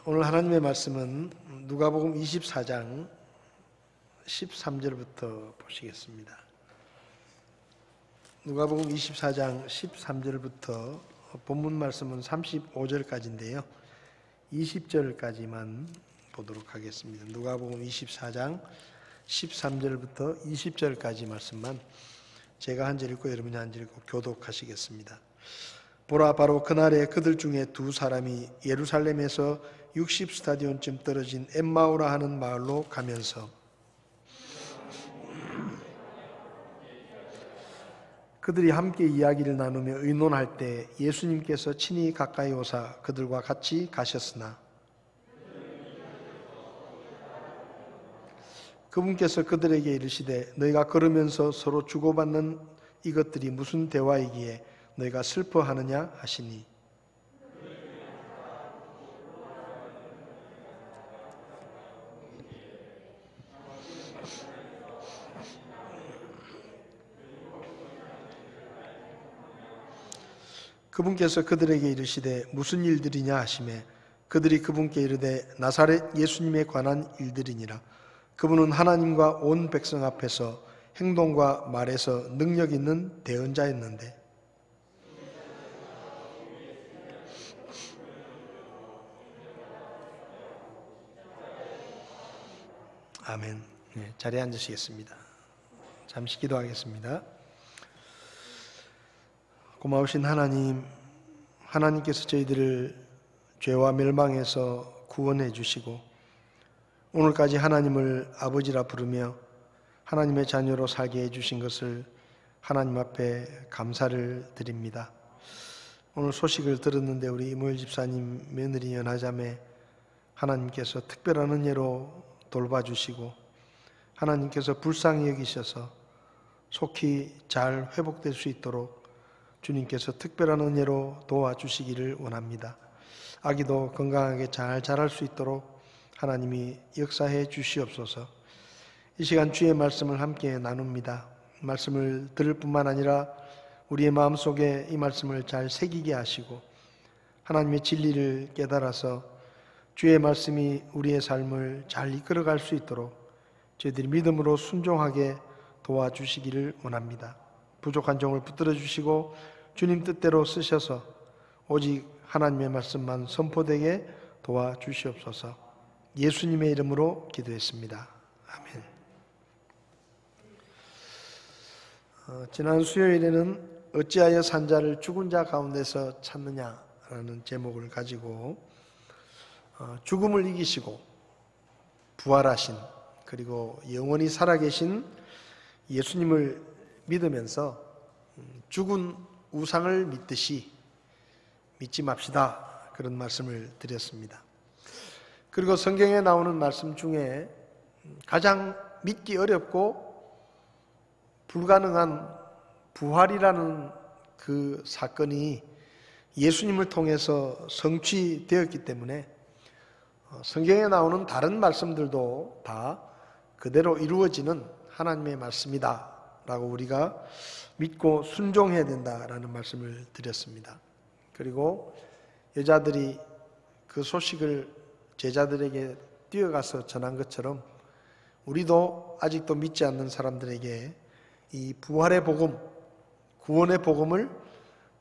오늘 하나님의 말씀은 누가복음 24장 13절부터 보시겠습니다. 누가복음 24장 13절부터 본문 말씀은 35절까지인데요. 20절까지만 보도록 하겠습니다. 누가복음 24장 13절부터 20절까지 말씀만 제가 한 절 읽고 여러분이 한 절 읽고 교독하시겠습니다. 보라, 바로 그날에 그들 중에 두 사람이 예루살렘에서 60스타디온쯤 떨어진 엠마오라 하는 마을로 가면서 그들이 함께 이야기를 나누며 의논할 때 예수님께서 친히 가까이 오사 그들과 같이 가셨으나 그분께서 그들에게 이르시되 너희가 걸으면서 서로 주고받는 이것들이 무슨 대화이기에 너희가 슬퍼하느냐 하시니 그분께서 그들에게 이르시되 무슨 일들이냐 하시매 그들이 그분께 이르되 나사렛 예수님에 관한 일들이니라. 그분은 하나님과 온 백성 앞에서 행동과 말에서 능력 있는 대언자였는데 아멘. 네, 자리에 앉으시겠습니다. 잠시 기도하겠습니다. 고마우신 하나님, 하나님께서 저희들을 죄와 멸망에서 구원해 주시고 오늘까지 하나님을 아버지라 부르며 하나님의 자녀로 살게 해주신 것을 하나님 앞에 감사를 드립니다. 오늘 소식을 들었는데 우리 이모일 집사님 며느리 연하자매 하나님께서 특별한 은혜로 돌봐주시고 하나님께서 불쌍히 여기셔서 속히 잘 회복될 수 있도록 주님께서 특별한 은혜로 도와주시기를 원합니다. 아기도 건강하게 잘 자랄 수 있도록 하나님이 역사해 주시옵소서. 이 시간 주의 말씀을 함께 나눕니다. 말씀을 들을 뿐만 아니라 우리의 마음속에 이 말씀을 잘 새기게 하시고 하나님의 진리를 깨달아서 주의 말씀이 우리의 삶을 잘 이끌어갈 수 있도록 저희들이 믿음으로 순종하게 도와주시기를 원합니다. 부족한 종을 붙들어 주시고 주님 뜻대로 쓰셔서 오직 하나님의 말씀만 선포되게 도와주시옵소서. 예수님의 이름으로 기도했습니다. 아멘. 지난 수요일에는 어찌하여 산자를 죽은 자 가운데서 찾느냐라는 제목을 가지고 죽음을 이기시고 부활하신 그리고 영원히 살아계신 예수님을 믿으면서 죽은 우상을 믿듯이 믿지 맙시다 그런 말씀을 드렸습니다. 그리고 성경에 나오는 말씀 중에 가장 믿기 어렵고 불가능한 부활이라는 그 사건이 예수님을 통해서 성취되었기 때문에 성경에 나오는 다른 말씀들도 다 그대로 이루어지는 하나님의 말씀이다 라고 우리가 믿고 순종해야 된다라는 말씀을 드렸습니다. 그리고 여자들이 그 소식을 제자들에게 뛰어가서 전한 것처럼 우리도 아직도 믿지 않는 사람들에게 이 부활의 복음, 구원의 복음을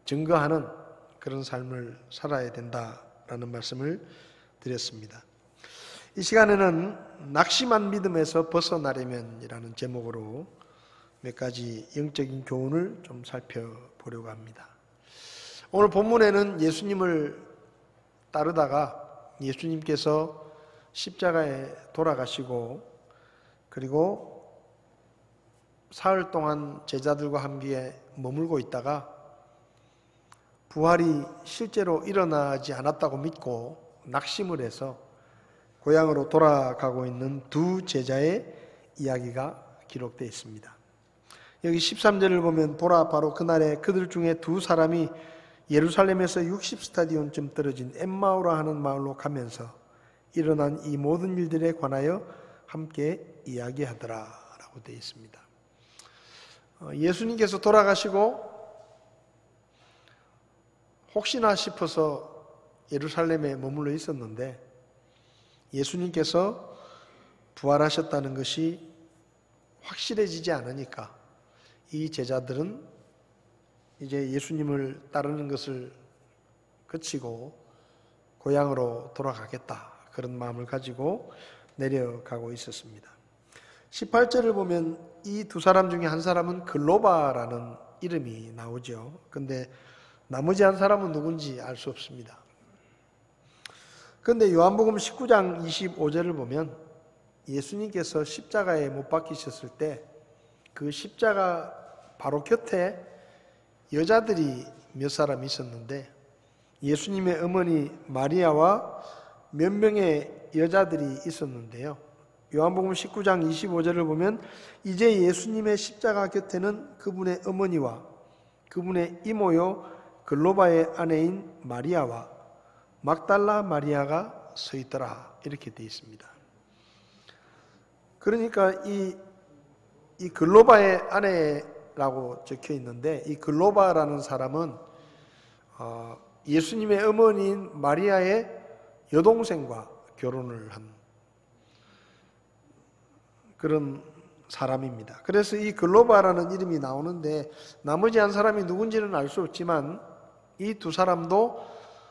증거하는 그런 삶을 살아야 된다라는 말씀을 드렸습니다. 이 시간에는 낙심한 믿음에서 벗어나려면이라는 제목으로 몇 가지 영적인 교훈을 좀 살펴보려고 합니다. 오늘 본문에는 예수님을 따르다가 예수님께서 십자가에 돌아가시고 그리고 사흘 동안 제자들과 함께 머물고 있다가 부활이 실제로 일어나지 않았다고 믿고 낙심을 해서 고향으로 돌아가고 있는 두 제자의 이야기가 기록되어 있습니다. 여기 13절을 보면 보라, 바로 그날에 그들 중에 두 사람이 예루살렘에서 60스타디온쯤 떨어진 엠마오라 하는 마을로 가면서 일어난 이 모든 일들에 관하여 함께 이야기하더라 라고 되어 있습니다. 예수님께서 돌아가시고 혹시나 싶어서 예루살렘에 머물러 있었는데 예수님께서 부활하셨다는 것이 확실해지지 않으니까 이 제자들은 이제 예수님을 따르는 것을 그치고 고향으로 돌아가겠다, 그런 마음을 가지고 내려가고 있었습니다. 18절을 보면 이 두 사람 중에 한 사람은 글로바라는 이름이 나오죠. 근데 나머지 한 사람은 누군지 알 수 없습니다. 그런데 요한복음 19장 25절을 보면 예수님께서 십자가에 못 박히셨을 때 그 십자가 바로 곁에 여자들이 몇 사람 있었는데 예수님의 어머니 마리아와 몇 명의 여자들이 있었는데요. 요한복음 19장 25절을 보면 이제 예수님의 십자가 곁에는 그분의 어머니와 그분의 이모요 글로바의 아내인 마리아와 막달라 마리아가 서 있더라, 이렇게 되어 있습니다. 그러니까 이 글로바의 아내라고 적혀 있는데 이 글로바라는 사람은 예수님의 어머니인 마리아의 여동생과 결혼을 한 그런 사람입니다. 그래서 이 글로바라는 이름이 나오는데 나머지 한 사람이 누군지는 알 수 없지만 이 두 사람도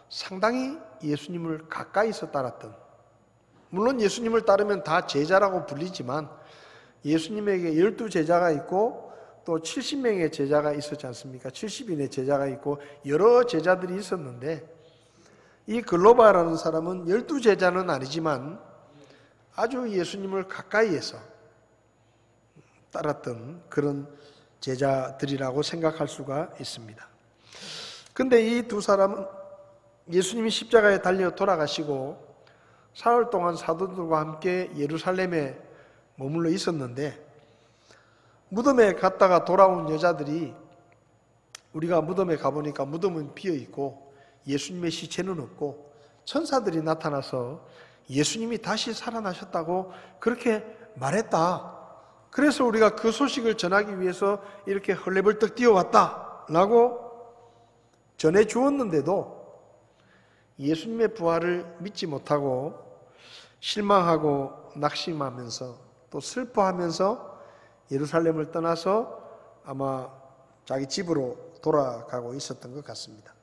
상당히 예수님을 가까이서 따랐던, 물론 예수님을 따르면 다 제자라고 불리지만 예수님에게 12제자가 있고 또 70명의 제자가 있었지 않습니까? 70인의 제자가 있고 여러 제자들이 있었는데 이 글로바라는 사람은 12제자는 아니지만 아주 예수님을 가까이에서 따랐던 그런 제자들이라고 생각할 수가 있습니다. 근데 이 두 사람은 예수님이 십자가에 달려 돌아가시고 사흘 동안 사도들과 함께 예루살렘에 머물러 있었는데 무덤에 갔다가 돌아온 여자들이 우리가 무덤에 가보니까 무덤은 비어있고 예수님의 시체는 없고 천사들이 나타나서 예수님이 다시 살아나셨다고 그렇게 말했다. 그래서 우리가 그 소식을 전하기 위해서 이렇게 헐레벌떡 뛰어왔다 라고 전해 주었는데도 예수님의 부활을 믿지 못하고 실망하고 낙심하면서 또 슬퍼하면서 예루살렘을 떠나서 아마 자기 집으로 돌아가고 있었던 것 같습니다.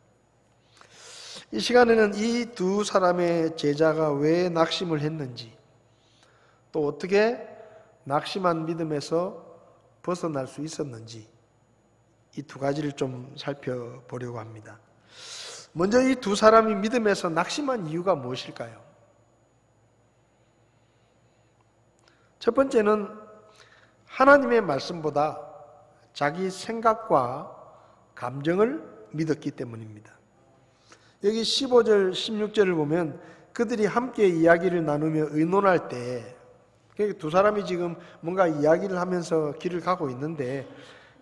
이 시간에는 이 두 사람의 제자가 왜 낙심을 했는지 또 어떻게 낙심한 믿음에서 벗어날 수 있었는지 이 두 가지를 좀 살펴보려고 합니다. 먼저 이 두 사람이 믿음에서 낙심한 이유가 무엇일까요? 첫 번째는 하나님의 말씀보다 자기 생각과 감정을 믿었기 때문입니다. 여기 15절, 16절을 보면 그들이 함께 이야기를 나누며 의논할 때 두 사람이 지금 뭔가 이야기를 하면서 길을 가고 있는데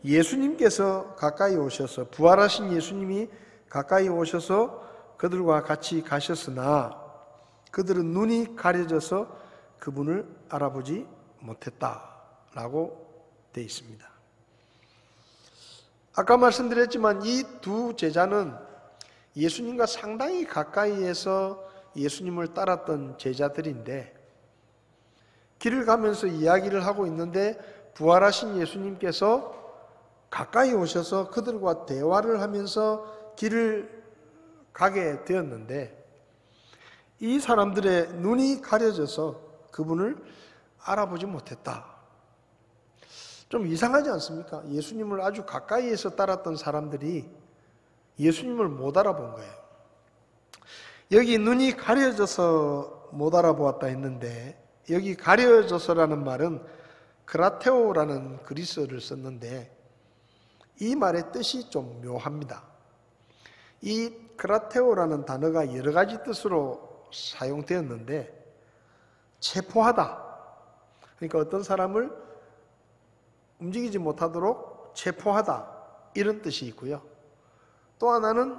예수님께서 가까이 오셔서 부활하신 예수님이 가까이 오셔서 그들과 같이 가셨으나 그들은 눈이 가려져서 그분을 알아보지 못했다라고 되어 있습니다. 아까 말씀드렸지만 이 두 제자는 예수님과 상당히 가까이에서 예수님을 따랐던 제자들인데 길을 가면서 이야기를 하고 있는데 부활하신 예수님께서 가까이 오셔서 그들과 대화를 하면서 길을 가게 되었는데 이 사람들의 눈이 가려져서 그분을 알아보지 못했다. 좀 이상하지 않습니까? 예수님을 아주 가까이에서 따랐던 사람들이 예수님을 못 알아본 거예요. 여기 눈이 가려져서 못 알아보았다 했는데 여기 가려져서라는 말은 크라테오라는 그리스어를 썼는데 이 말의 뜻이 좀 묘합니다. 이 크라테오라는 단어가 여러 가지 뜻으로 사용되었는데 체포하다. 그러니까 어떤 사람을 움직이지 못하도록 체포하다. 이런 뜻이 있고요. 또 하나는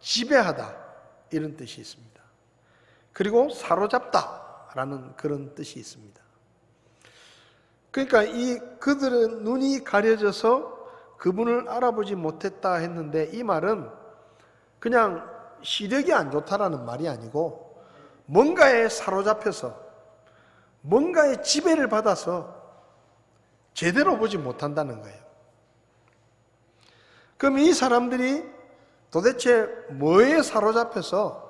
지배하다. 이런 뜻이 있습니다. 그리고 사로잡다. 라는 그런 뜻이 있습니다. 그러니까 그들은 눈이 가려져서 그분을 알아보지 못했다 했는데 이 말은 그냥 시력이 안 좋다라는 말이 아니고 뭔가에 사로잡혀서 뭔가의 지배를 받아서 제대로 보지 못한다는 거예요. 그럼 이 사람들이 도대체 뭐에 사로잡혀서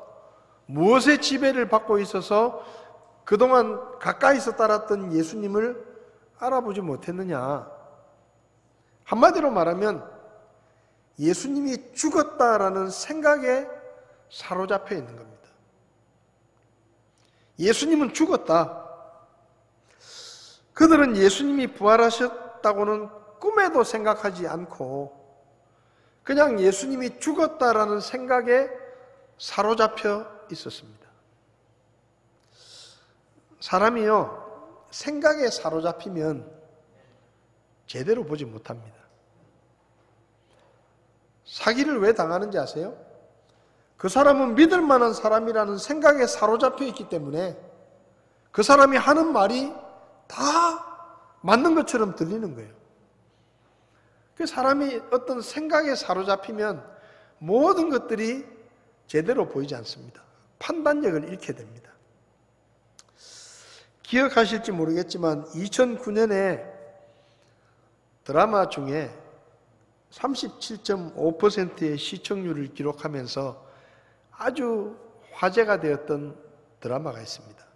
무엇의 지배를 받고 있어서 그동안 가까이서 따랐던 예수님을 알아보지 못했느냐? 한마디로 말하면 예수님이 죽었다라는 생각에 사로잡혀 있는 겁니다. 예수님은 죽었다. 그들은 예수님이 부활하셨다고는 꿈에도 생각하지 않고 그냥 예수님이 죽었다라는 생각에 사로잡혀 있었습니다. 사람이요, 생각에 사로잡히면 제대로 보지 못합니다. 사기를 왜 당하는지 아세요? 그 사람은 믿을 만한 사람이라는 생각에 사로잡혀 있기 때문에 그 사람이 하는 말이 다 맞는 것처럼 들리는 거예요. 그 사람이 어떤 생각에 사로잡히면 모든 것들이 제대로 보이지 않습니다. 판단력을 잃게 됩니다. 기억하실지 모르겠지만 2009년에 드라마 중에 37.5%의 시청률을 기록하면서 아주 화제가 되었던 드라마가 있습니다.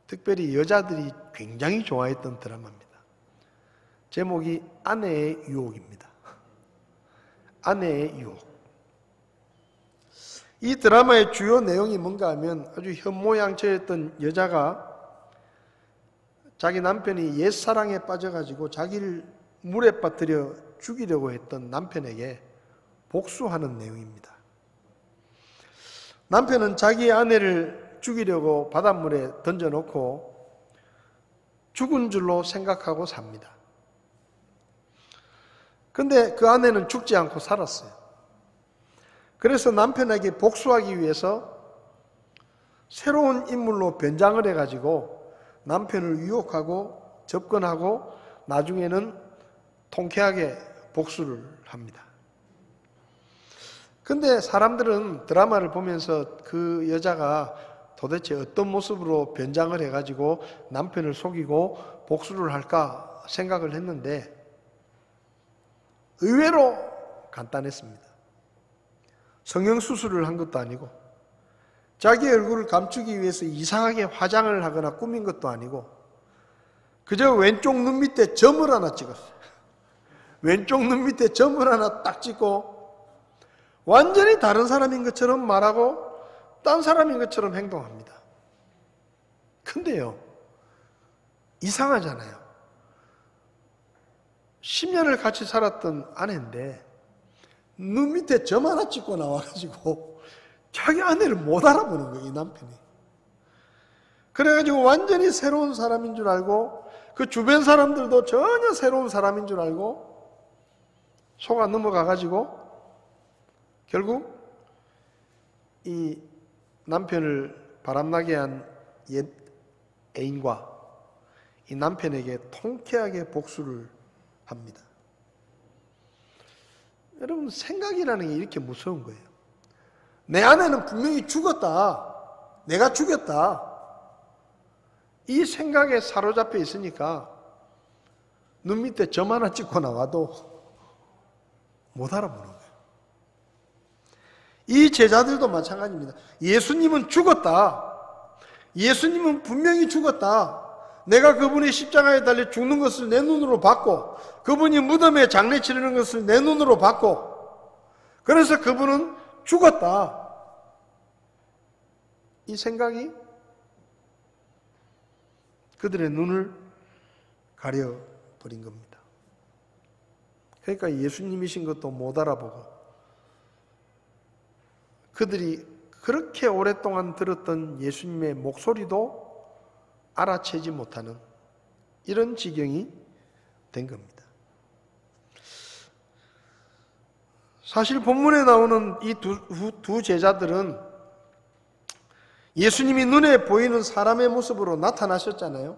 특별히 여자들이 굉장히 좋아했던 드라마입니다. 제목이 아내의 유혹입니다. 아내의 유혹. 이 드라마의 주요 내용이 뭔가 하면 아주 현모양처였던 여자가 자기 남편이 옛사랑에 빠져가지고 자기를 물에 빠뜨려 죽이려고 했던 남편에게 복수하는 내용입니다. 남편은 자기의 아내를 죽이려고 바닷물에 던져놓고 죽은 줄로 생각하고 삽니다. 근데 그 아내는 죽지 않고 살았어요. 그래서 남편에게 복수하기 위해서 새로운 인물로 변장을 해가지고 남편을 유혹하고 접근하고 나중에는 통쾌하게 복수를 합니다. 근데 사람들은 드라마를 보면서 그 여자가 도대체 어떤 모습으로 변장을 해가지고 남편을 속이고 복수를 할까 생각을 했는데 의외로 간단했습니다. 성형수술을 한 것도 아니고 자기 얼굴을 감추기 위해서 이상하게 화장을 하거나 꾸민 것도 아니고 그저 왼쪽 눈 밑에 점을 하나 찍었어요. 왼쪽 눈 밑에 점을 하나 딱 찍고 완전히 다른 사람인 것처럼 말하고 딴 사람인 것처럼 행동합니다. 근데요, 이상하잖아요. 10년을 같이 살았던 아내인데 눈 밑에 점 하나 찍고 나와가지고 자기 아내를 못 알아보는 거예요, 이 남편이. 그래가지고 완전히 새로운 사람인 줄 알고 그 주변 사람들도 전혀 새로운 사람인 줄 알고 속아 넘어가가지고 결국 이 남편을 바람나게 한 옛 애인과 이 남편에게 통쾌하게 복수를 합니다. 여러분, 생각이라는 게 이렇게 무서운 거예요. 내 아내는 분명히 죽었다. 내가 죽였다. 이 생각에 사로잡혀 있으니까 눈 밑에 점 하나 찍고 나와도 못 알아보는 거예요. 이 제자들도 마찬가지입니다. 예수님은 죽었다. 예수님은 분명히 죽었다. 내가 그분이 십자가에 달려 죽는 것을 내 눈으로 봤고 그분이 무덤에 장례 치르는 것을 내 눈으로 봤고 그래서 그분은 죽었다. 이 생각이 그들의 눈을 가려버린 겁니다. 그러니까 예수님이신 것도 못 알아보고 그들이 그렇게 오랫동안 들었던 예수님의 목소리도 알아채지 못하는 이런 지경이 된 겁니다. 사실 본문에 나오는 이 두 제자들은 예수님이 눈에 보이는 사람의 모습으로 나타나셨잖아요.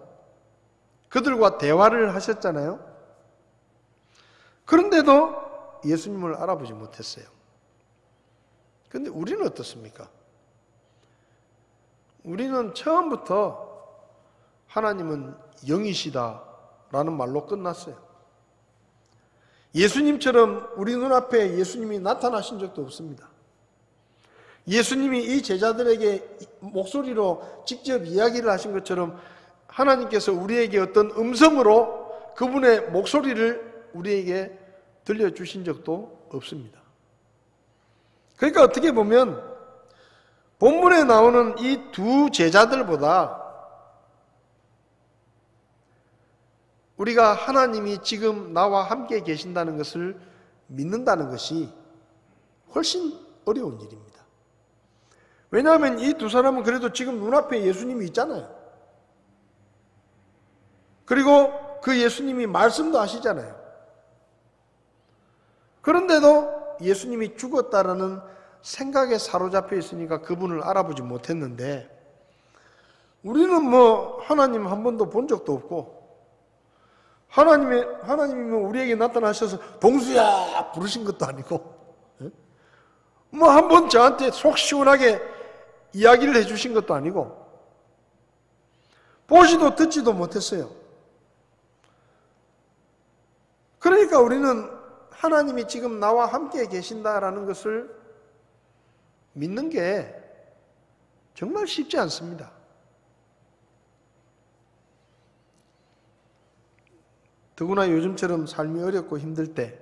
그들과 대화를 하셨잖아요. 그런데도 예수님을 알아보지 못했어요. 그런데 우리는 어떻습니까? 우리는 처음부터 하나님은 영이시다라는 말로 끝났어요. 예수님처럼 우리 눈앞에 예수님이 나타나신 적도 없습니다. 예수님이 이 제자들에게 목소리로 직접 이야기를 하신 것처럼 하나님께서 우리에게 어떤 음성으로 그분의 목소리를 우리에게 들려주신 적도 없습니다. 그러니까 어떻게 보면 본문에 나오는 이 두 제자들보다 우리가 하나님이 지금 나와 함께 계신다는 것을 믿는다는 것이 훨씬 어려운 일입니다. 왜냐하면 이 두 사람은 그래도 지금 눈앞에 예수님이 있잖아요. 그리고 그 예수님이 말씀도 하시잖아요. 그런데도 예수님이 죽었다라는 생각에 사로잡혀 있으니까 그분을 알아보지 못했는데, 우리는 하나님 한 번도 본 적도 없고, 하나님이 우리에게 나타나셔서 동수야 부르신 것도 아니고, 한 번 저한테 속 시원하게 이야기를 해주신 것도 아니고, 보지도 듣지도 못했어요. 그러니까 우리는 하나님이 지금 나와 함께 계신다라는 것을 믿는 게 정말 쉽지 않습니다. 더구나 요즘처럼 삶이 어렵고 힘들 때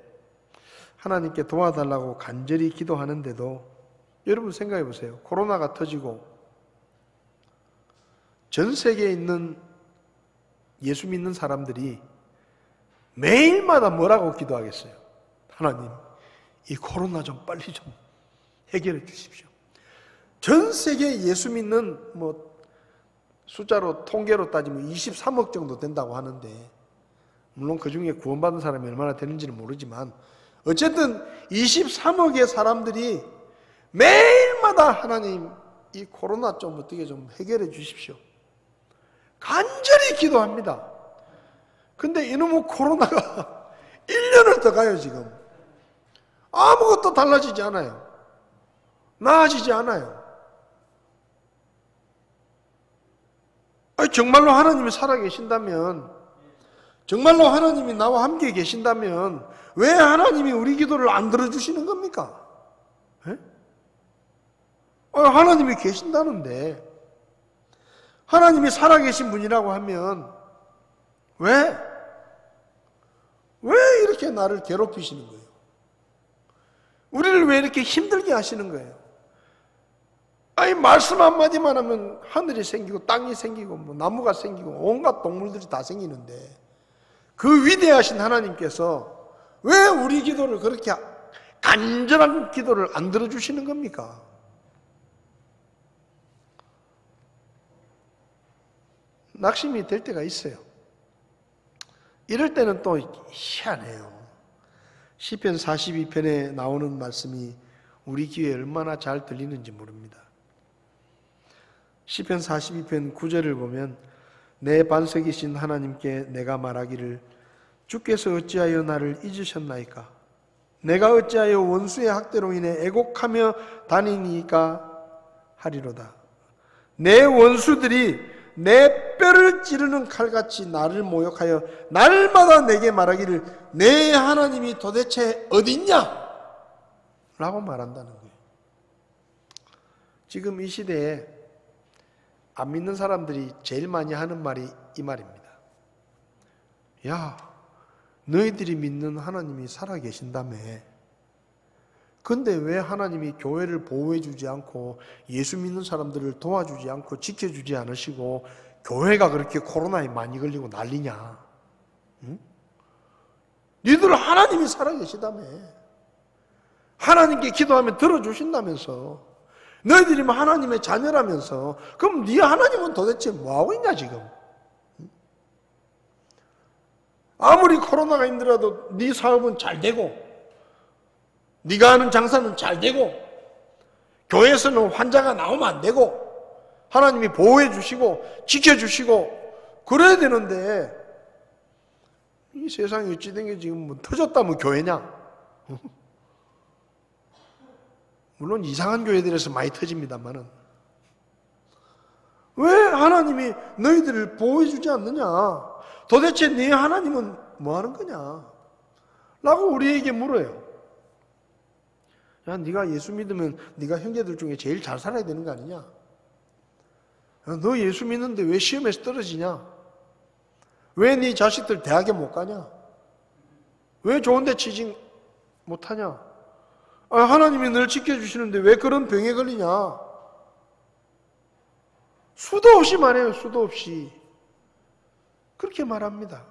하나님께 도와달라고 간절히 기도하는데도, 여러분 생각해 보세요. 코로나가 터지고 전 세계에 있는 예수 믿는 사람들이 매일마다 뭐라고 기도하겠어요? 하나님, 이 코로나 좀 빨리 좀 해결해 주십시오. 전 세계 예수 믿는 숫자로 통계로 따지면 23억 정도 된다고 하는데, 물론 그 중에 구원받은 사람이 얼마나 되는지는 모르지만 어쨌든 23억의 사람들이 매일마다 하나님, 이 코로나 좀 어떻게 좀 해결해 주십시오. 간절히 기도합니다. 근데 이놈의 코로나가 1년을 더 가요. 지금 아무것도 달라지지 않아요. 나아지지 않아요. 정말로 하나님이 살아계신다면, 정말로 하나님이 나와 함께 계신다면 왜 하나님이 우리 기도를 안 들어주시는 겁니까? 하나님이 계신다는데, 하나님이 살아계신 분이라고 하면 왜 이렇게 나를 괴롭히시는 거예요? 우리를 왜 이렇게 힘들게 하시는 거예요? 말씀 한마디만 하면 하늘이 생기고 땅이 생기고 나무가 생기고 온갖 동물들이 다 생기는데, 그 위대하신 하나님께서 왜 우리 기도를 그렇게 간절한 기도를 안 들어주시는 겁니까? 낙심이 될 때가 있어요. 이럴 때는 또 희한해요. 시편 42편에 나오는 말씀이 우리 귀에 얼마나 잘 들리는지 모릅니다. 시편 42편 9절을 보면, 내 반석이신 하나님께 내가 말하기를 주께서 어찌하여 나를 잊으셨나이까? 내가 어찌하여 원수의 학대로 인해 애곡하며 다니니까 하리로다. 내 원수들이 내 뼈를 찌르는 칼같이 나를 모욕하여 날마다 내게 말하기를 내 하나님이 도대체 어딨냐? 라고 말한다는 거예요. 지금 이 시대에 안 믿는 사람들이 제일 많이 하는 말이 이 말입니다. 야, 너희들이 믿는 하나님이 살아계신다며. 근데 왜 하나님이 교회를 보호해주지 않고 예수 믿는 사람들을 도와주지 않고 지켜주지 않으시고 교회가 그렇게 코로나에 많이 걸리고 난리냐? 응? 니들 하나님이 살아계시다며. 하나님께 기도하면 들어주신다면서. 너희들이 하나님의 자녀라면서. 그럼 네 하나님은 도대체 뭐하고 있냐 지금? 아무리 코로나가 힘들어도 네 사업은 잘 되고, 네가 하는 장사는 잘 되고, 교회에서는 환자가 나오면 안 되고, 하나님이 보호해 주시고 지켜주시고 그래야 되는데, 이 세상이 어찌 된 게 지금 터졌다면 교회냐? 물론 이상한 교회들에서 많이 터집니다만은, 왜 하나님이 너희들을 보호해주지 않느냐? 도대체 네 하나님은 뭐 하는 거냐? 라고 우리에게 물어요. 야, 네가 예수 믿으면 네가 형제들 중에 제일 잘 살아야 되는 거 아니냐? 야, 너 예수 믿는데 왜 시험에서 떨어지냐? 왜 네 자식들 대학에 못 가냐? 왜 좋은 데 취직 못하냐? 아, 하나님이 늘 지켜주시는데 왜 그런 병에 걸리냐? 수도 없이 말해요. 수도 없이. 그렇게 말합니다.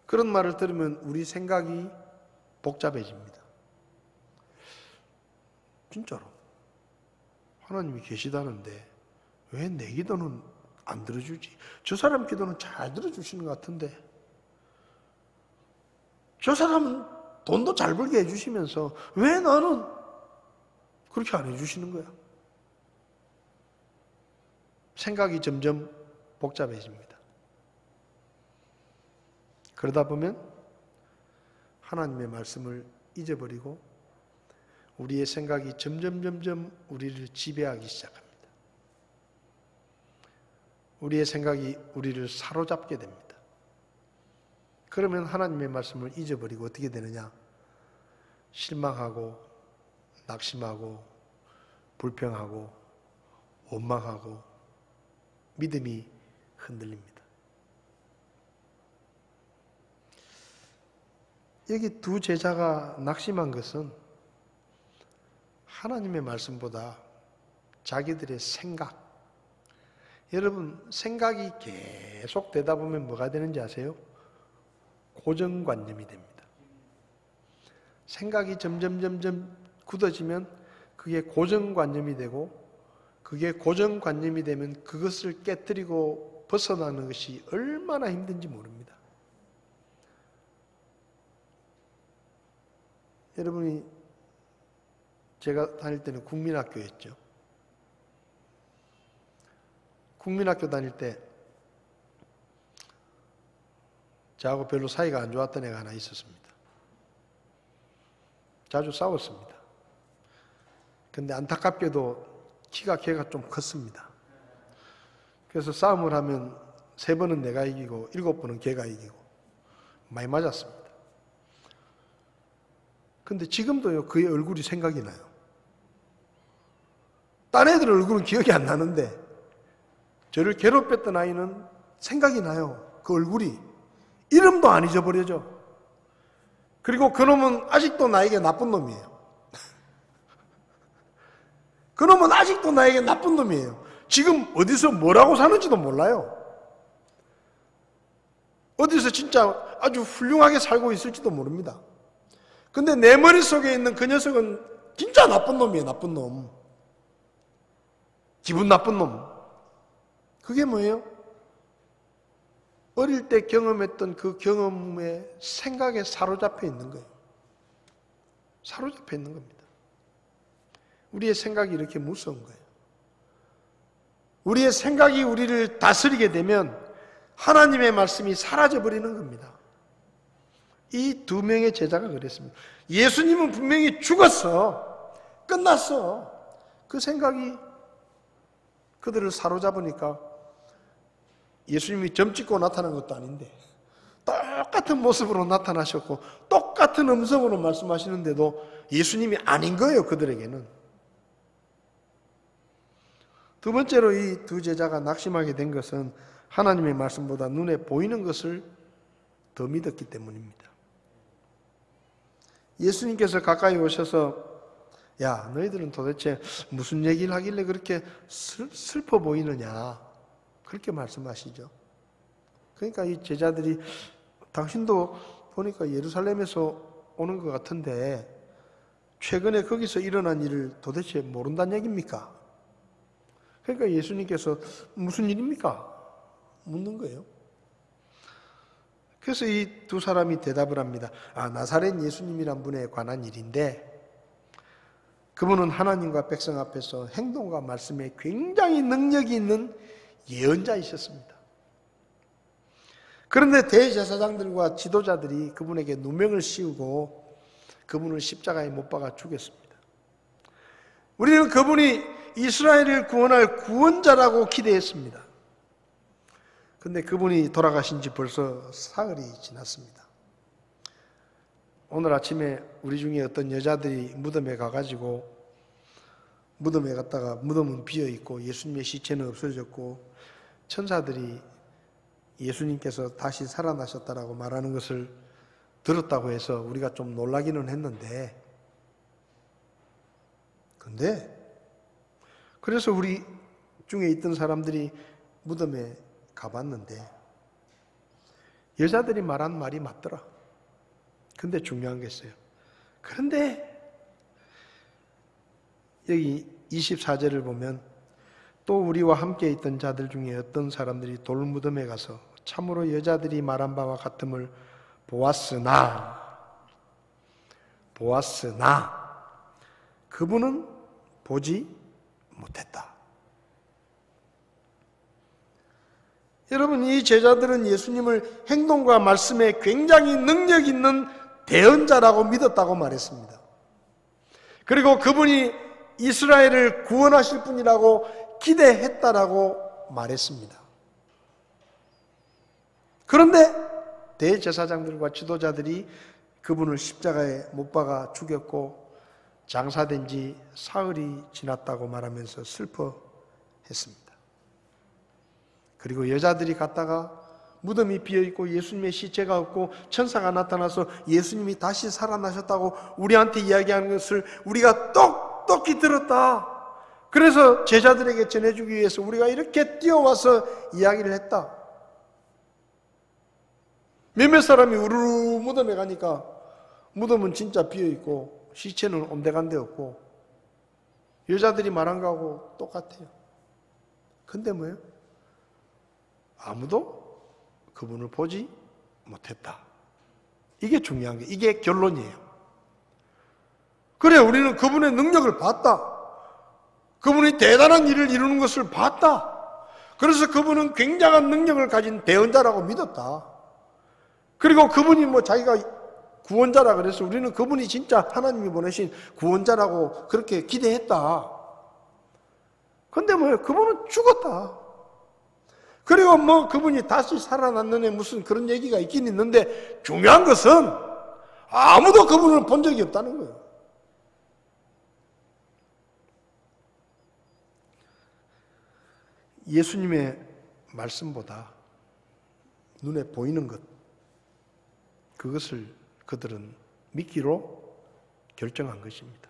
그런 말을 들으면 우리 생각이 복잡해집니다. 진짜로. 하나님이 계시다는데 왜 내 기도는 안 들어주지? 저 사람 기도는 잘 들어주시는 것 같은데 저 사람은 돈도 잘 벌게 해주시면서 왜 나는 그렇게 안 해주시는 거야? 생각이 점점 복잡해집니다. 그러다 보면 하나님의 말씀을 잊어버리고 우리의 생각이 점점 우리를 지배하기 시작합니다. 우리의 생각이 우리를 사로잡게 됩니다. 그러면 하나님의 말씀을 잊어버리고 어떻게 되느냐? 실망하고 낙심하고 불평하고 원망하고 믿음이 흔들립니다. 여기 두 제자가 낙심한 것은 하나님의 말씀보다 자기들의 생각, 여러분 생각이 계속 되다 보면 뭐가 되는지 아세요? 고정관념이 됩니다. 생각이 점점 굳어지면 그게 고정관념이 되고 그게 고정관념이 되면 그것을 깨뜨리고 벗어나는 것이 얼마나 힘든지 모릅니다. 여러분이 제가 다닐 때는 국민학교였죠. 국민학교 다닐 때 저하고 별로 사이가 안 좋았던 애가 하나 있었습니다. 자주 싸웠습니다. 근데 안타깝게도 걔가 좀 컸습니다. 그래서 싸움을 하면 3번은 내가 이기고 7번은 걔가 이기고 많이 맞았습니다. 근데 지금도요, 그의 얼굴이 생각이 나요. 딴 애들 얼굴은 기억이 안 나는데 저를 괴롭혔던 아이는 생각이 나요. 그 얼굴이. 이름도 안 잊어버려져. 그리고 그놈은 아직도 나에게 나쁜 놈이에요. 그놈은 아직도 나에게 나쁜 놈이에요. 지금 어디서 뭐라고 사는지도 몰라요. 어디서 진짜 아주 훌륭하게 살고 있을지도 모릅니다. 근데 내 머릿속에 있는 그 녀석은 진짜 나쁜 놈이에요. 나쁜 놈. 기분 나쁜 놈. 그게 뭐예요? 어릴 때 경험했던 그 경험의 생각에 사로잡혀 있는 거예요. 사로잡혀 있는 겁니다. 우리의 생각이 이렇게 무서운 거예요. 우리의 생각이 우리를 다스리게 되면 하나님의 말씀이 사라져버리는 겁니다. 이 2명의 제자가 그랬습니다. 예수님은 분명히 죽었어. 끝났어. 그 생각이 그들을 사로잡으니까 예수님이 점 찍고 나타난 것도 아닌데 똑같은 모습으로 나타나셨고 똑같은 음성으로 말씀하시는데도 예수님이 아닌 거예요. 그들에게는. 두 번째로 이 2 제자가 낙심하게 된 것은 하나님의 말씀보다 눈에 보이는 것을 더 믿었기 때문입니다. 예수님께서 가까이 오셔서 야, 너희들은 도대체 무슨 얘기를 하길래 그렇게 슬퍼 보이느냐, 그렇게 말씀하시죠. 그러니까 이 제자들이 당신도 보니까 예루살렘에서 오는 것 같은데 최근에 거기서 일어난 일을 도대체 모른다는 얘기입니까? 그러니까 예수님께서 무슨 일입니까? 묻는 거예요. 그래서 이 2 사람이 대답을 합니다. 아, 나사렛 예수님이란 분에 관한 일인데 그분은 하나님과 백성 앞에서 행동과 말씀에 굉장히 능력이 있는 예언자이셨습니다. 그런데 대제사장들과 지도자들이 그분에게 누명을 씌우고 그분을 십자가에 못 박아 죽였습니다. 우리는 그분이 이스라엘을 구원할 구원자라고 기대했습니다. 근데 그분이 돌아가신 지 벌써 사흘이 지났습니다. 오늘 아침에 우리 중에 어떤 여자들이 무덤에 가가지고 무덤에 갔다가 무덤은 비어있고 예수님의 시체는 없어졌고 천사들이 예수님께서 다시 살아나셨다라고 말하는 것을 들었다고 해서 우리가 좀 놀라기는 했는데, 근데 그래서 우리 중에 있던 사람들이 무덤에 가봤는데 여자들이 말한 말이 맞더라. 근데 중요한 게 있어요. 그런데 여기 24절을 보면 또 우리와 함께 있던 자들 중에 어떤 사람들이 돌무덤에 가서 참으로 여자들이 말한 바와 같음을 보았으나 그분은 보지 못했다. 여러분, 이 제자들은 예수님을 행동과 말씀에 굉장히 능력 있는 대언자라고 믿었다고 말했습니다. 그리고 그분이 이스라엘을 구원하실 분이라고 기대했다라고 말했습니다. 그런데 대제사장들과 지도자들이 그분을 십자가에 못 박아 죽였고 장사된 지 사흘이 지났다고 말하면서 슬퍼했습니다. 그리고 여자들이 갔다가 무덤이 비어있고 예수님의 시체가 없고 천사가 나타나서 예수님이 다시 살아나셨다고 우리한테 이야기하는 것을 우리가 똑똑히 들었다. 그래서 제자들에게 전해주기 위해서 우리가 이렇게 뛰어와서 이야기를 했다. 몇몇 사람이 우르르 무덤에 가니까 무덤은 진짜 비어있고 시체는 온데간데 없고 여자들이 말한 거하고 똑같아요. 근데 뭐예요? 아무도 그분을 보지 못했다. 이게 중요한 게, 이게 결론이에요. 그래, 우리는 그분의 능력을 봤다. 그분이 대단한 일을 이루는 것을 봤다. 그래서 그분은 굉장한 능력을 가진 대언자라고 믿었다. 그리고 그분이 뭐 자기가 구원자라 그래서 우리는 그분이 진짜 하나님이 보내신 구원자라고 그렇게 기대했다. 근데 뭐예요? 그분은 죽었다. 그리고 뭐 그분이 다시 살아났느냐 무슨 그런 얘기가 있긴 있는데 중요한 것은 아무도 그분을 본 적이 없다는 거예요. 예수님의 말씀보다 눈에 보이는 것, 그것을 그들은 믿기로 결정한 것입니다.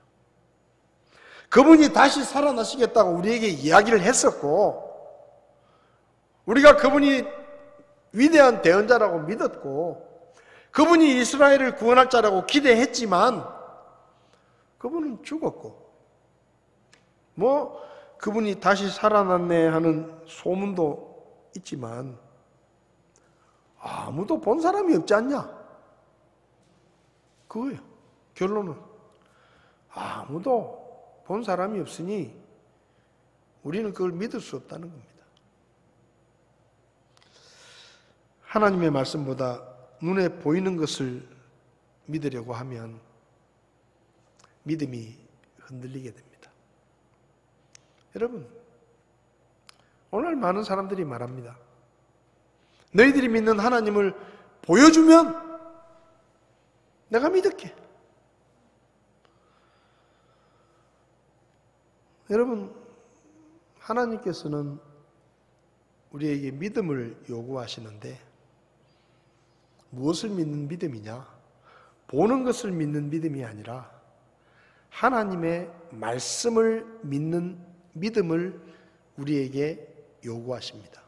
그분이 다시 살아나시겠다고 우리에게 이야기를 했었고, 우리가 그분이 위대한 대언자라고 믿었고, 그분이 이스라엘을 구원할 자라고 기대했지만, 그분은 죽었고, 뭐 그분이 다시 살아났네 하는 소문도 있지만 아무도 본 사람이 없지 않냐? 그거예요. 결론은 아무도 본 사람이 없으니 우리는 그걸 믿을 수 없다는 겁니다. 하나님의 말씀보다 눈에 보이는 것을 믿으려고 하면 믿음이 흔들리게 됩니다. 여러분, 오늘 많은 사람들이 말합니다. 너희들이 믿는 하나님을 보여주면 내가 믿을게. 여러분, 하나님께서는 우리에게 믿음을 요구하시는데 무엇을 믿는 믿음이냐? 보는 것을 믿는 믿음이 아니라 하나님의 말씀을 믿는 믿음을 우리에게 요구하십니다.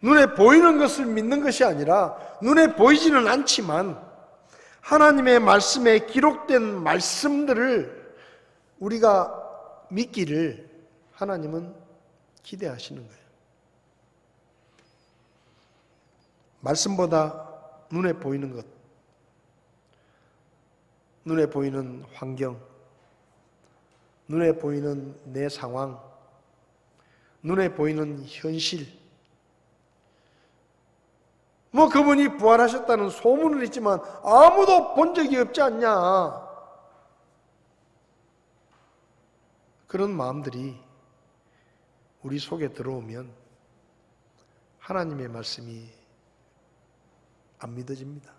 눈에 보이는 것을 믿는 것이 아니라 눈에 보이지는 않지만 하나님의 말씀에 기록된 말씀들을 우리가 믿기를 하나님은 기대하시는 거예요. 말씀보다 눈에 보이는 것, 눈에 보이는 환경, 눈에 보이는 내 상황, 눈에 보이는 현실, 뭐 그분이 부활하셨다는 소문은 있지만 아무도 본 적이 없지 않냐? 그런 마음들이 우리 속에 들어오면 하나님의 말씀이 안 믿어집니다.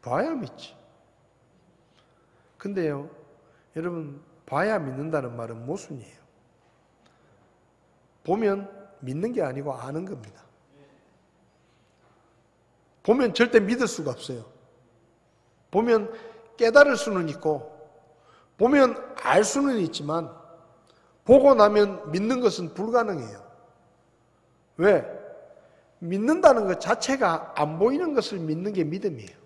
봐야 믿지. 근데요, 여러분, 봐야 믿는다는 말은 모순이에요. 보면 믿는 게 아니고 아는 겁니다. 보면 절대 믿을 수가 없어요. 보면 깨달을 수는 있고, 보면 알 수는 있지만, 보고 나면 믿는 것은 불가능해요. 왜? 믿는다는 것 자체가 안 보이는 것을 믿는 게 믿음이에요.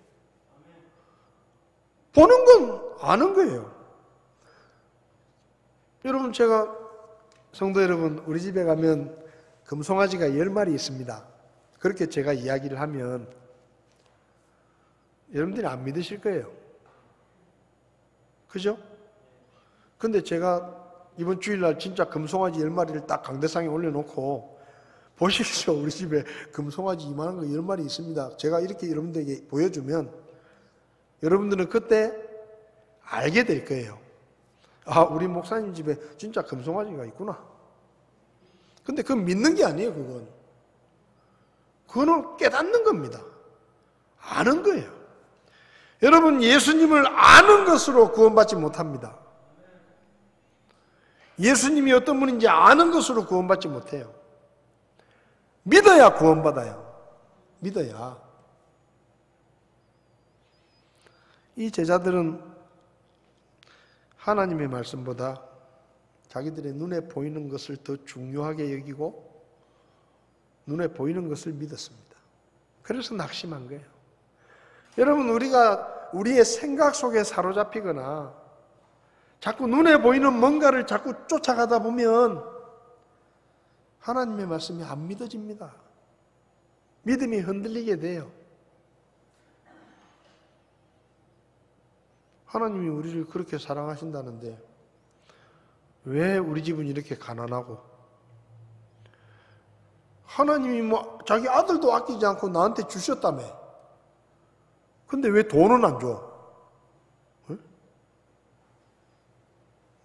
보는 건 아는 거예요. 여러분, 제가, 성도 여러분, 우리 집에 가면 금송아지가 10마리 있습니다. 그렇게 제가 이야기를 하면 여러분들이 안 믿으실 거예요. 그죠? 근데 제가 이번 주일날 진짜 금송아지 10마리를 딱 강대상에 올려놓고 보십시오. 우리 집에 금송아지 이만한 거 10마리 있습니다. 제가 이렇게 여러분들에게 보여주면 여러분들은 그때 알게 될 거예요. 아, 우리 목사님 집에 진짜 금송아지가 있구나. 근데 그건 믿는 게 아니에요, 그건. 그거는 깨닫는 겁니다. 아는 거예요. 여러분, 예수님을 아는 것으로 구원받지 못합니다. 예수님이 어떤 분인지 아는 것으로 구원받지 못해요. 믿어야 구원받아요. 믿어야. 이 제자들은 하나님의 말씀보다 자기들의 눈에 보이는 것을 더 중요하게 여기고 눈에 보이는 것을 믿었습니다. 그래서 낙심한 거예요. 여러분, 우리가 우리의 생각 속에 사로잡히거나 자꾸 눈에 보이는 뭔가를 자꾸 쫓아가다 보면 하나님의 말씀이 안 믿어집니다. 믿음이 흔들리게 돼요. 하나님이 우리를 그렇게 사랑하신다는데 왜 우리 집은 이렇게 가난하고, 하나님이 뭐 자기 아들도 아끼지 않고 나한테 주셨다며. 근데 왜 돈은 안 줘? 응?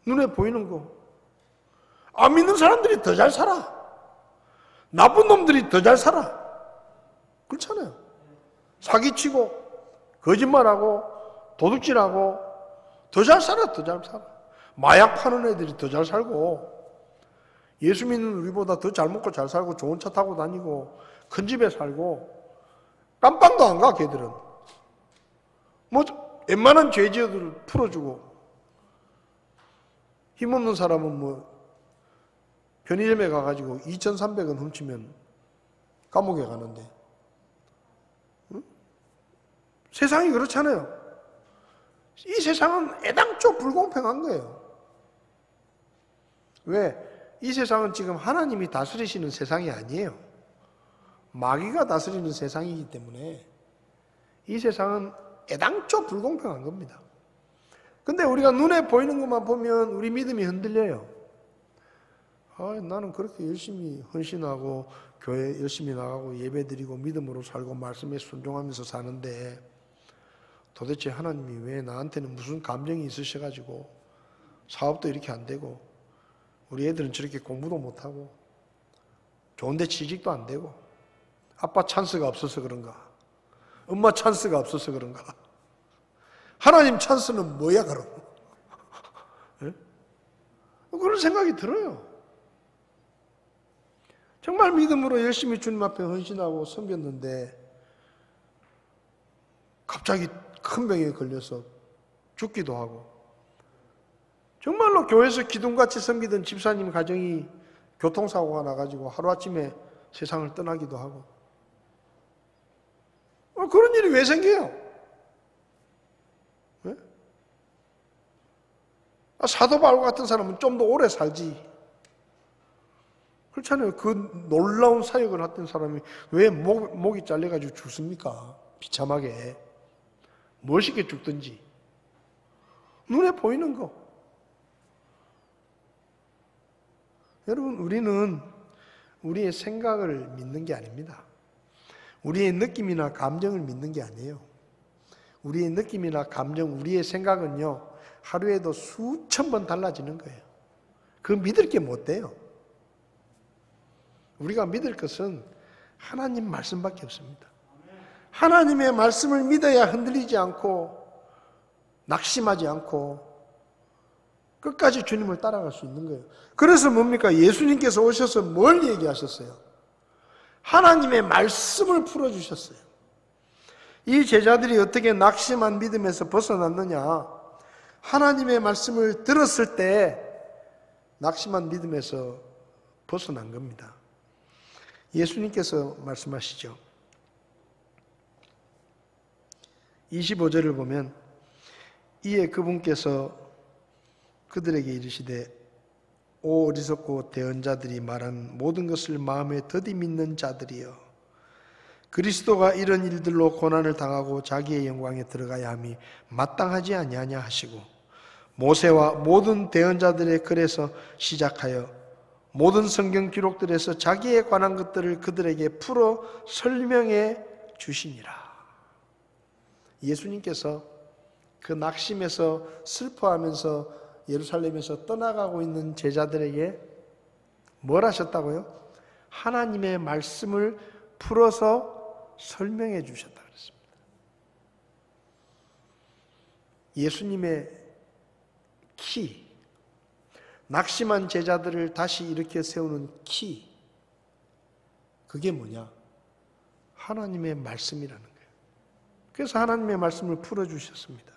눈에 보이는 거. 안 믿는 사람들이 더 잘 살아. 나쁜 놈들이 더 잘 살아. 그렇잖아요. 사기치고 거짓말하고 도둑질하고 더 잘 살아, 더 잘 살아. 마약 파는 애들이 더 잘 살고, 예수 믿는 우리보다 더 잘 먹고 잘 살고 좋은 차 타고 다니고 큰 집에 살고 깜빵도 안 가, 걔들은. 뭐 웬만한 죄 지어도 풀어주고, 힘없는 사람은 뭐 편의점에 가가지고 2,300원 훔치면 감옥에 가는데, 응? 세상이 그렇잖아요. 이 세상은 애당초 불공평한 거예요. 왜? 이 세상은 지금 하나님이 다스리시는 세상이 아니에요. 마귀가 다스리는 세상이기 때문에 이 세상은 애당초 불공평한 겁니다. 근데 우리가 눈에 보이는 것만 보면 우리 믿음이 흔들려요. 아, 나는 그렇게 열심히 헌신하고 교회 열심히 나가고 예배드리고 믿음으로 살고 말씀에 순종하면서 사는데 도대체 하나님이 왜 나한테는 무슨 감정이 있으셔가지고 사업도 이렇게 안 되고 우리 애들은 저렇게 공부도 못하고 좋은데 취직도 안 되고 아빠 찬스가 없어서 그런가, 엄마 찬스가 없어서 그런가, 하나님 찬스는 뭐야 그럼? 네? 그런 생각이 들어요. 정말 믿음으로 열심히 주님 앞에 헌신하고 섬겼는데 갑자기 큰 병에 걸려서 죽기도 하고, 정말로 교회에서 기둥같이 섬기던 집사님 가정이 교통사고가 나가지고 하루아침에 세상을 떠나기도 하고, 그런 일이 왜 생겨요? 네? 사도 바울 같은 사람은 좀 더 오래 살지. 그렇잖아요. 그 놀라운 사역을 했던 사람이 왜 목이 잘려가지고 죽습니까? 비참하게. 멋있게 죽든지. 눈에 보이는 거. 여러분, 우리는 우리의 생각을 믿는 게 아닙니다. 우리의 느낌이나 감정을 믿는 게 아니에요. 우리의 느낌이나 감정, 우리의 생각은요, 하루에도 수천 번 달라지는 거예요. 그거 믿을 게 못 돼요. 우리가 믿을 것은 하나님 말씀밖에 없습니다. 하나님의 말씀을 믿어야 흔들리지 않고 낙심하지 않고 끝까지 주님을 따라갈 수 있는 거예요. 그래서 뭡니까? 예수님께서 오셔서 뭘 얘기하셨어요? 하나님의 말씀을 풀어주셨어요. 이 제자들이 어떻게 낙심한 믿음에서 벗어났느냐? 하나님의 말씀을 들었을 때 낙심한 믿음에서 벗어난 겁니다. 예수님께서 말씀하시죠. 25절을 보면 이에 그분께서 그들에게 이르시되 오 어리석고 대언 자들이 말한 모든 것을 마음에 더디 믿는 자들이여, 그리스도가 이런 일들로 고난을 당하고 자기의 영광에 들어가야 함이 마땅하지 아니하냐 하시고, 모세와 모든 대언자들의 글에서 시작하여 모든 성경 기록들에서 자기에 관한 것들을 그들에게 풀어 설명해 주시니라. 예수님께서 그 낙심에서 슬퍼하면서 예루살렘에서 떠나가고 있는 제자들에게 뭘 하셨다고요? 하나님의 말씀을 풀어서 설명해 주셨다 그랬습니다. 예수님의 키, 낙심한 제자들을 다시 일으켜 세우는 키, 그게 뭐냐? 하나님의 말씀이라는 거예요. 그래서 하나님의 말씀을 풀어주셨습니다.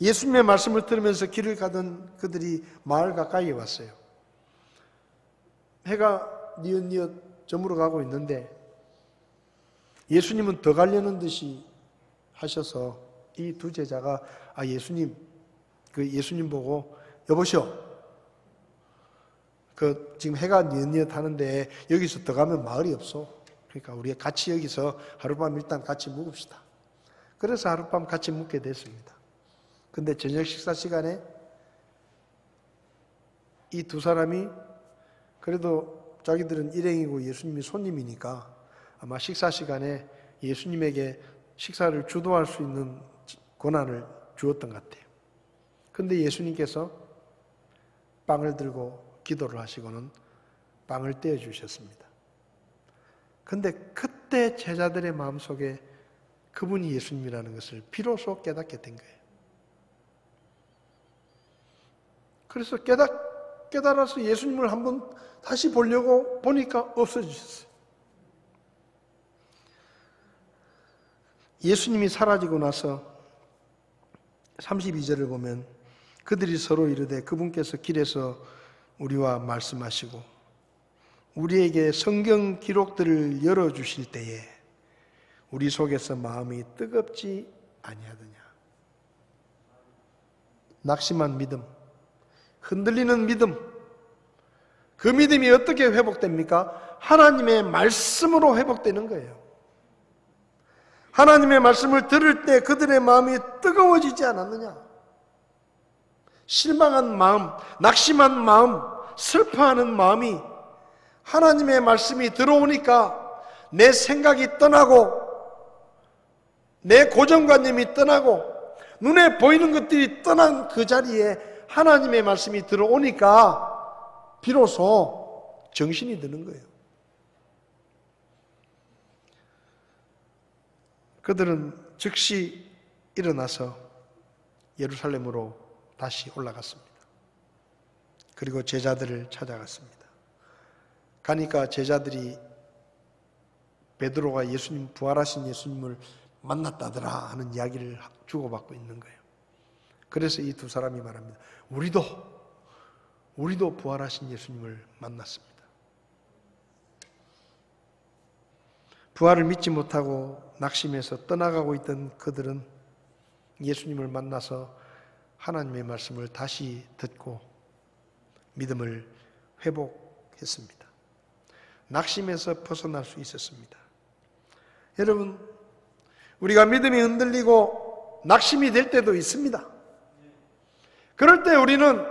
예수님의 말씀을 들으면서 길을 가던 그들이 마을 가까이에 왔어요. 해가 뉘엿뉘엿 저물어 가고 있는데 예수님은 더 가려는 듯이 하셔서 이 두 제자가 예수님 보고 여보시오, 지금 해가 뉘엿뉘엿 하는데 여기서 더 가면 마을이 없어. 그러니까 우리 같이 여기서 하룻밤 일단 같이 묵읍시다. 그래서 하룻밤 같이 묵게 됐습니다. 근데 저녁 식사 시간에 이 두 사람이 그래도 자기들은 일행이고 예수님이 손님이니까 아마 식사 시간에 예수님에게 식사를 주도할 수 있는 권한을 주었던 것 같아요. 근데 예수님께서 빵을 들고 기도를 하시고는 빵을 떼어주셨습니다. 근데 그때 제자들의 마음속에 그분이 예수님이라는 것을 비로소 깨닫게 된 거예요. 그래서 깨달아서 예수님을 한번 다시 보려고 보니까 없어지셨어요. 예수님이 사라지고 나서 32절을 보면 그들이 서로 이르되 그분께서 길에서 우리와 말씀하시고 우리에게 성경 기록들을 열어주실 때에 우리 속에서 마음이 뜨겁지 아니하더냐. 낙심한 믿음, 흔들리는 믿음, 그 믿음이 어떻게 회복됩니까? 하나님의 말씀으로 회복되는 거예요. 하나님의 말씀을 들을 때 그들의 마음이 뜨거워지지 않았느냐? 실망한 마음, 낙심한 마음, 슬퍼하는 마음이 하나님의 말씀이 들어오니까 내 생각이 떠나고 내 고정관념이 떠나고 눈에 보이는 것들이 떠난 그 자리에 하나님의 말씀이 들어오니까 비로소 정신이 드는 거예요. 그들은 즉시 일어나서 예루살렘으로 다시 올라갔습니다. 그리고 제자들을 찾아갔습니다. 가니까 제자들이 베드로가 예수님, 부활하신 예수님을 만났다더라 하는 이야기를 주고받고 있는 거예요. 그래서 이 두 사람이 말합니다. 우리도 부활하신 예수님을 만났습니다. 부활을 믿지 못하고 낙심해서 떠나가고 있던 그들은 예수님을 만나서 하나님의 말씀을 다시 듣고 믿음을 회복했습니다. 낙심에서 벗어날 수 있었습니다. 여러분, 우리가 믿음이 흔들리고 낙심이 될 때도 있습니다. 그럴 때 우리는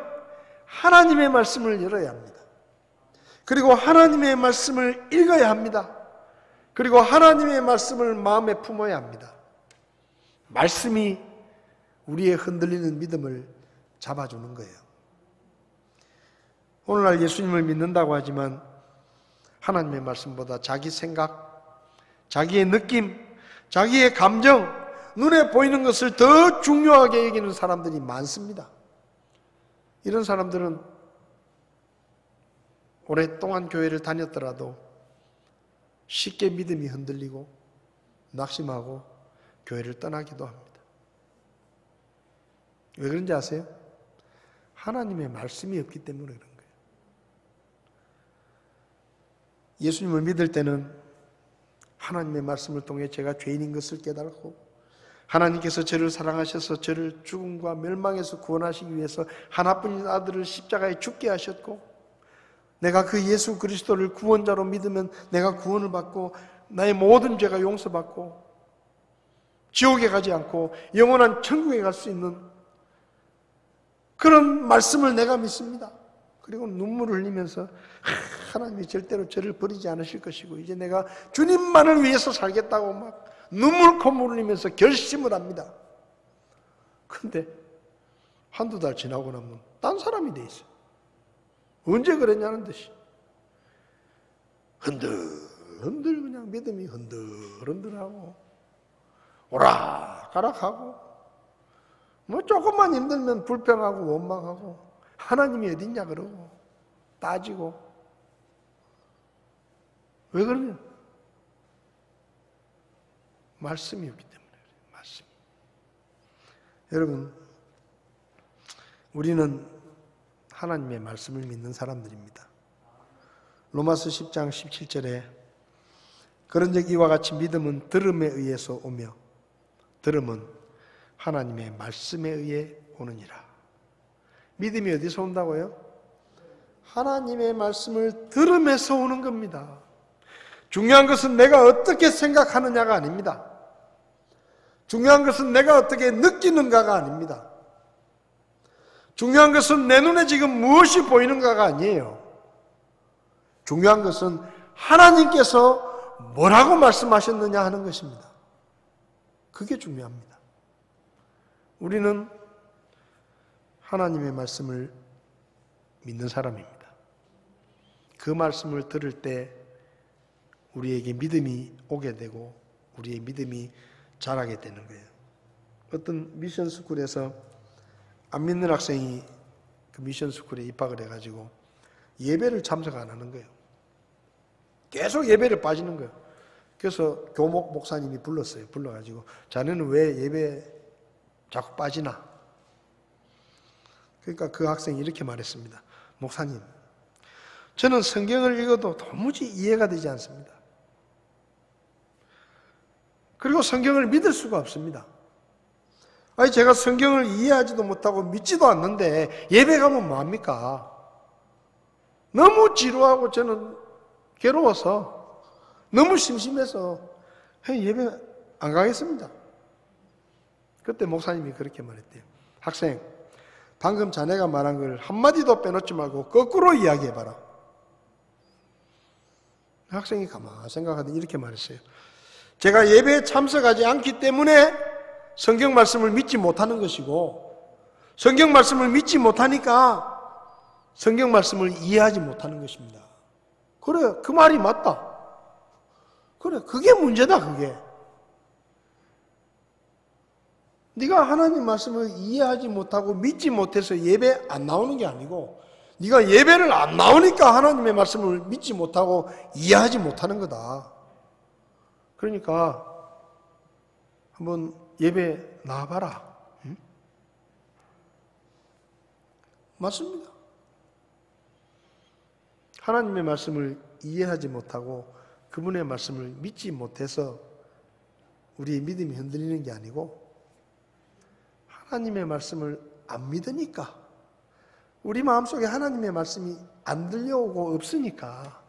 하나님의 말씀을 열어야 합니다. 그리고 하나님의 말씀을 읽어야 합니다. 그리고 하나님의 말씀을 마음에 품어야 합니다. 말씀이 우리의 흔들리는 믿음을 잡아주는 거예요. 오늘날 예수님을 믿는다고 하지만 하나님의 말씀보다 자기 생각, 자기의 느낌, 자기의 감정, 눈에 보이는 것을 더 중요하게 여기는 사람들이 많습니다. 이런 사람들은 오랫동안 교회를 다녔더라도 쉽게 믿음이 흔들리고 낙심하고 교회를 떠나기도 합니다. 왜 그런지 아세요? 하나님의 말씀이 없기 때문에 그런 거예요. 예수님을 믿을 때는 하나님의 말씀을 통해 제가 죄인인 것을 깨달고 하나님께서 저를 사랑하셔서 저를 죽음과 멸망에서 구원하시기 위해서 하나뿐인 아들을 십자가에 죽게 하셨고 내가 그 예수 그리스도를 구원자로 믿으면 내가 구원을 받고 나의 모든 죄가 용서받고 지옥에 가지 않고 영원한 천국에 갈 수 있는 그런 말씀을 내가 믿습니다. 그리고 눈물을 흘리면서 하나님이 절대로 저를 버리지 않으실 것이고 이제 내가 주님만을 위해서 살겠다고 막 눈물 콧물 흘리면서 결심을 합니다. 그런데 한두 달 지나고 나면 딴 사람이 돼 있어요. 언제 그랬냐는 듯이 흔들 그냥 믿음이 흔들흔들하고 오락가락하고 뭐 조금만 힘들면 불평하고 원망하고 하나님이 어딨냐 그러고 따지고 왜 그러냐? 말씀이 없기 때문에 그래요. 말씀. 여러분 우리는 하나님의 말씀을 믿는 사람들입니다. 로마서 10장 17절에 그런즉 이와 같이 믿음은 들음에 의해서 오며 들음은 하나님의 말씀에 의해 오느니라. 믿음이 어디서 온다고요? 하나님의 말씀을 들음에서 오는 겁니다. 중요한 것은 내가 어떻게 생각하느냐가 아닙니다. 중요한 것은 내가 어떻게 느끼는가가 아닙니다. 중요한 것은 내 눈에 지금 무엇이 보이는가가 아니에요. 중요한 것은 하나님께서 뭐라고 말씀하셨느냐 하는 것입니다. 그게 중요합니다. 우리는 하나님의 말씀을 믿는 사람입니다. 그 말씀을 들을 때 우리에게 믿음이 오게 되고 우리의 믿음이 자라게 되는 거예요. 어떤 미션 스쿨에서 안 믿는 학생이 그 미션 스쿨에 입학을 해가지고 예배를 참석 안 하는 거예요. 계속 예배를 빠지는 거예요. 그래서 교목 목사님이 불렀어요. 불러가지고 자네는 왜 예배 자꾸 빠지나? 그러니까 그 학생이 이렇게 말했습니다. 목사님, 저는 성경을 읽어도 도무지 이해가 되지 않습니다. 그리고 성경을 믿을 수가 없습니다. 아니 제가 성경을 이해하지도 못하고 믿지도 않는데 예배 가면 뭐합니까? 너무 지루하고 저는 괴로워서 너무 심심해서 예배 안 가겠습니다. 그때 목사님이 그렇게 말했대요. 학생, 방금 자네가 말한 걸 한마디도 빼놓지 말고 거꾸로 이야기해봐라. 학생이 가만히 생각하더니 이렇게 말했어요. 제가 예배에 참석하지 않기 때문에 성경 말씀을 믿지 못하는 것이고 성경 말씀을 믿지 못하니까 성경 말씀을 이해하지 못하는 것입니다. 그래, 그 말이 맞다. 그래, 그게 문제다, 그게. 네가 하나님 말씀을 이해하지 못하고 믿지 못해서 예배 안 나오는 게 아니고 네가 예배를 안 나오니까 하나님의 말씀을 믿지 못하고 이해하지 못하는 거다. 그러니까 한번 예배 나와봐라. 응? 맞습니다. 하나님의 말씀을 이해하지 못하고 그분의 말씀을 믿지 못해서 우리의 믿음이 흔들리는 게 아니고 하나님의 말씀을 안 믿으니까 우리 마음속에 하나님의 말씀이 안 들려오고 없으니까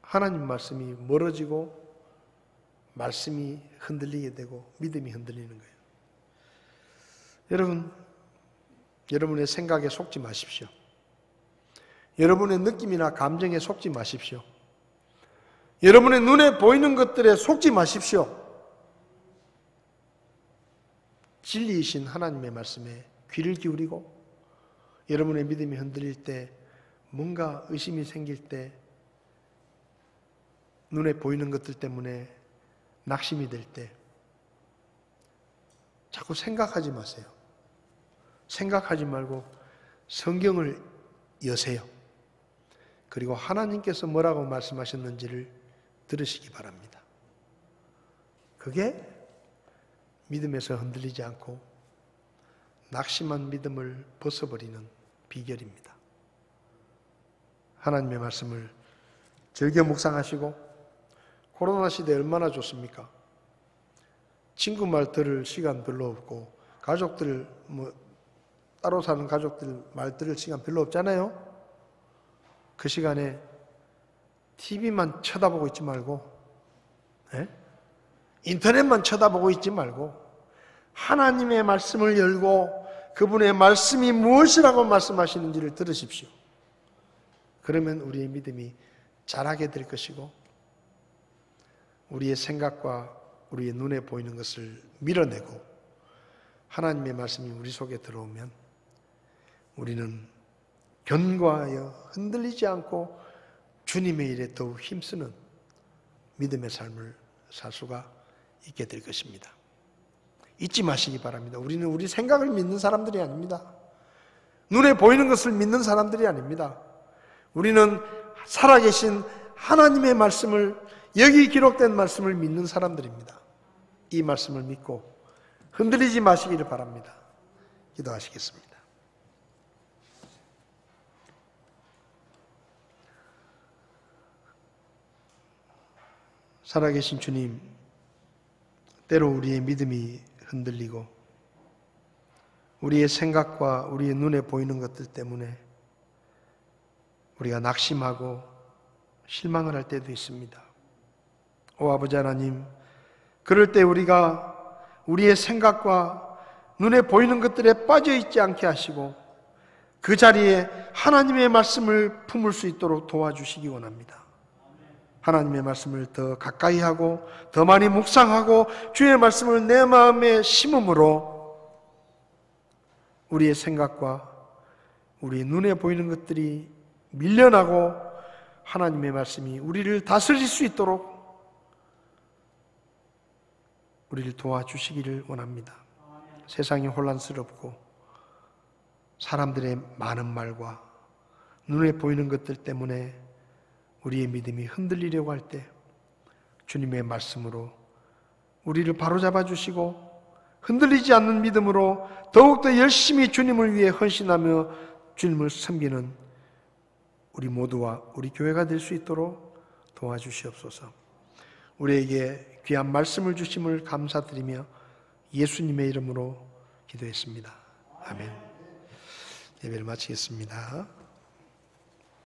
하나님 말씀이 멀어지고 말씀이 흔들리게 되고 믿음이 흔들리는 거예요. 여러분, 여러분의 생각에 속지 마십시오. 여러분의 느낌이나 감정에 속지 마십시오. 여러분의 눈에 보이는 것들에 속지 마십시오. 진리이신 하나님의 말씀에 귀를 기울이고 여러분의 믿음이 흔들릴 때, 뭔가 의심이 생길 때, 눈에 보이는 것들 때문에 낙심이 될 때 자꾸 생각하지 마세요. 생각하지 말고 성경을 여세요. 그리고 하나님께서 뭐라고 말씀하셨는지를 들으시기 바랍니다. 그게 믿음에서 흔들리지 않고 낙심한 믿음을 벗어버리는 비결입니다. 하나님의 말씀을 즐겨 묵상하시고, 코로나 시대에 얼마나 좋습니까? 친구 말 들을 시간 별로 없고, 가족들 따로 사는 가족들 말 들을 시간 별로 없잖아요. 그 시간에 TV만 쳐다보고 있지 말고, 인터넷만 쳐다보고 있지 말고 하나님의 말씀을 열고 그분의 말씀이 무엇이라고 말씀하시는지를 들으십시오. 그러면 우리의 믿음이 자라게 될 것이고, 우리의 생각과 우리의 눈에 보이는 것을 밀어내고 하나님의 말씀이 우리 속에 들어오면 우리는 견고하여 흔들리지 않고 주님의 일에 더욱 힘쓰는 믿음의 삶을 살 수가 있게 될 것입니다. 잊지 마시기 바랍니다. 우리는 우리 생각을 믿는 사람들이 아닙니다. 눈에 보이는 것을 믿는 사람들이 아닙니다. 우리는 살아계신 하나님의 말씀을, 여기 기록된 말씀을 믿는 사람들입니다. 이 말씀을 믿고 흔들리지 마시기를 바랍니다. 기도하시겠습니다. 살아계신 주님, 때로 우리의 믿음이 흔들리고 우리의 생각과 우리의 눈에 보이는 것들 때문에 우리가 낙심하고 실망을 할 때도 있습니다. 오 아버지 하나님, 그럴 때 우리가 우리의 생각과 눈에 보이는 것들에 빠져 있지 않게 하시고 그 자리에 하나님의 말씀을 품을 수 있도록 도와주시기 원합니다. 하나님의 말씀을 더 가까이 하고 더 많이 묵상하고 주의 말씀을 내 마음에 심음으로 우리의 생각과 우리의 눈에 보이는 것들이 밀려나고 하나님의 말씀이 우리를 다스릴 수 있도록 우리를 도와주시기를 원합니다. 세상이 혼란스럽고 사람들의 많은 말과 눈에 보이는 것들 때문에 우리의 믿음이 흔들리려고 할 때 주님의 말씀으로 우리를 바로잡아 주시고 흔들리지 않는 믿음으로 더욱더 열심히 주님을 위해 헌신하며 주님을 섬기는 우리 모두와 우리 교회가 될 수 있도록 도와주시옵소서. 우리에게 귀한 말씀을 주심을 감사드리며 예수님의 이름으로 기도했습니다. 아멘. 예배를 마치겠습니다.